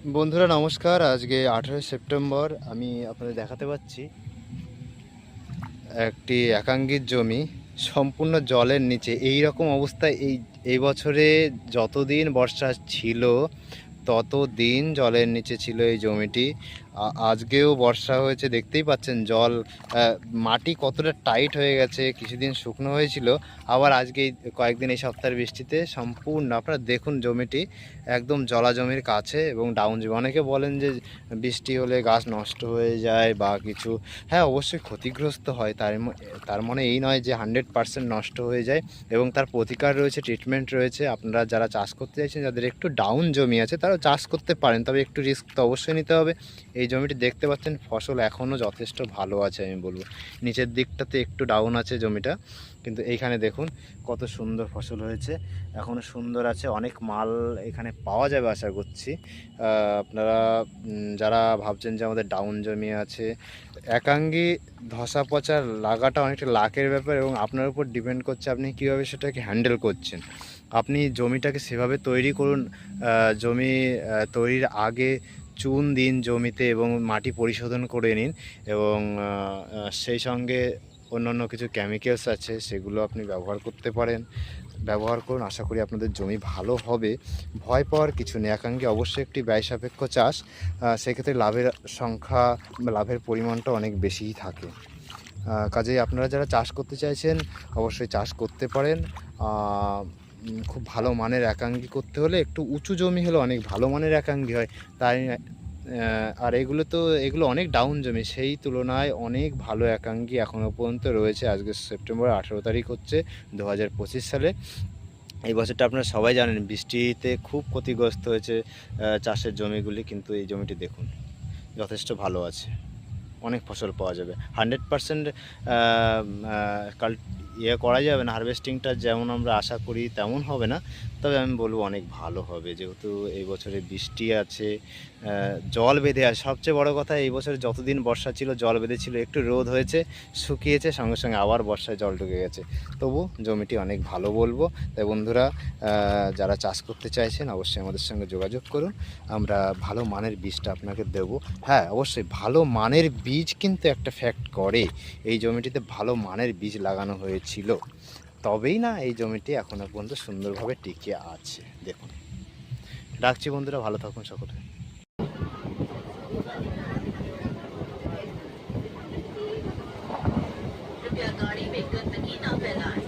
বন্ধুরা নমস্কার। আজকে 18 সেপ্টেম্বর। আমি আপনাদের দেখাতে পাচ্ছি একটি একাঙ্গির জমি সম্পূর্ণ জলের নিচে। এই রকম অবস্থায় এই বছরে যতদিন বর্ষা ছিল ততদিন জলের নিচে ছিল এই জমিটি। আজকেও বর্ষা হয়েছে, দেখতেই পাচ্ছেন জল, মাটি কতটা টাইট হয়ে গেছে। কিছুদিন শুকনো হয়েছিল, আবার আজকে কয়েকদিন এই সপ্তাহের বৃষ্টিতে সম্পূর্ণ আপনারা দেখুন জমিটি একদম জলা জমির কাছে এবং ডাউন জমি। অনেকে বলেন যে বৃষ্টি হলে গাছ নষ্ট হয়ে যায় বা কিছু, হ্যাঁ অবশ্যই ক্ষতিগ্রস্ত হয়। তার মানে এই নয় যে 100% নষ্ট হয়ে যায়, এবং তার প্রতিকার রয়েছে, ট্রিটমেন্ট রয়েছে। আপনারা যারা চাষ করতে চাইছেন, যাদের একটু ডাউন জমি আছে তারাও চাষ করতে পারেন, তবে একটু রিস্ক তো অবশ্যই নিতে হবে। এই জমিটি দেখতে পাচ্ছেন ফসল এখনও যথেষ্ট ভালো আছে, আমি বলবো। নিচের দিকটাতে একটু ডাউন আছে জমিটা, কিন্তু এইখানে দেখুন কত সুন্দর ফসল হয়েছে, এখনও সুন্দর আছে। অনেক মাল এখানে পাওয়া যাবে আশা করছি। আপনারা যারা ভাবছেন যে আমাদের ডাউন জমি আছে, একাঙ্গী ধসা পচা লাগাটা অনেকটা লাকের ব্যাপার, এবং আপনার উপর ডিপেন্ড করছে আপনি কীভাবে সেটাকে হ্যান্ডেল করছেন। আপনি জমিটাকে সেভাবে তৈরি করুন। জমি তৈরির আগে চুন দিন জমিতে এবং মাটি পরিশোধন করে নিন, এবং সেই সঙ্গে অন্যান্য কিছু কেমিক্যালস আছে সেগুলো আপনি ব্যবহার করতে পারেন, ব্যবহার করুন। আশা করি আপনাদের জমি ভালো হবে। ভয় পাওয়ার কিছু নেই। একাঙ্গী অবশ্যই একটি ব্যয় সাপেক্ষ চাষ, সেক্ষেত্রে লাভের সংখ্যা বা লাভের পরিমাণটা অনেক বেশিই থাকে। কাজেই আপনারা যারা চাষ করতে চাইছেন অবশ্যই চাষ করতে পারেন। খুব ভালো মানের একাঙ্গী করতে হলে একটু উঁচু জমি হলে অনেক ভালো মানের একাঙ্গী হয়। তাই আর এগুলো অনেক ডাউন জমি, সেই তুলনায় অনেক ভালো একাঙ্গী এখনও পর্যন্ত রয়েছে। আজকে সেপ্টেম্বর 18 তারিখ হচ্ছে 2025 সালে। এই বছরটা আপনারা সবাই জানেন বৃষ্টিতে খুব ক্ষতিগ্রস্ত হয়েছে চাষের জমিগুলি, কিন্তু এই জমিটি দেখুন যথেষ্ট ভালো আছে, অনেক ফসল পাওয়া যাবে। 100% করা যাবে না, হারভেস্টিংটা যেমন আমরা আশা করি তেমন হবে না, তবে আমি বলবো অনেক ভালো হবে, যেহেতু এই বছরে বৃষ্টি আছে, জল বেঁধে আছে। সবচেয়ে বড় কথা, এই বছরে যতদিন বর্ষা ছিল জল বেঁধেছিল, একটু রোদ হয়েছে, শুকিয়েছে, সঙ্গে সঙ্গে আবার বর্ষায় জল ঢুকে গেছে, তবু জমিটি অনেক ভালো বলবো। তাই বন্ধুরা যারা চাষ করতে চাইছেন অবশ্যই আমাদের সঙ্গে যোগাযোগ করুন, আমরা ভালো মানের বীজটা আপনাকে দেবো। হ্যাঁ অবশ্যই ভালো মানের বীজ কিন্তু একটা ফ্যাক্ট করে। এই জমিটিতে ভালো মানের বীজ লাগানো হয়েছিল, তবেই না এই জমিটি এখনও পর্যন্ত সুন্দরভাবে টিকে আছে। দেখুন, রাখছি বন্ধুরা, ভালো থাকুন সকলে। कृपया गाड़ी में गंदगी न फैलाएं।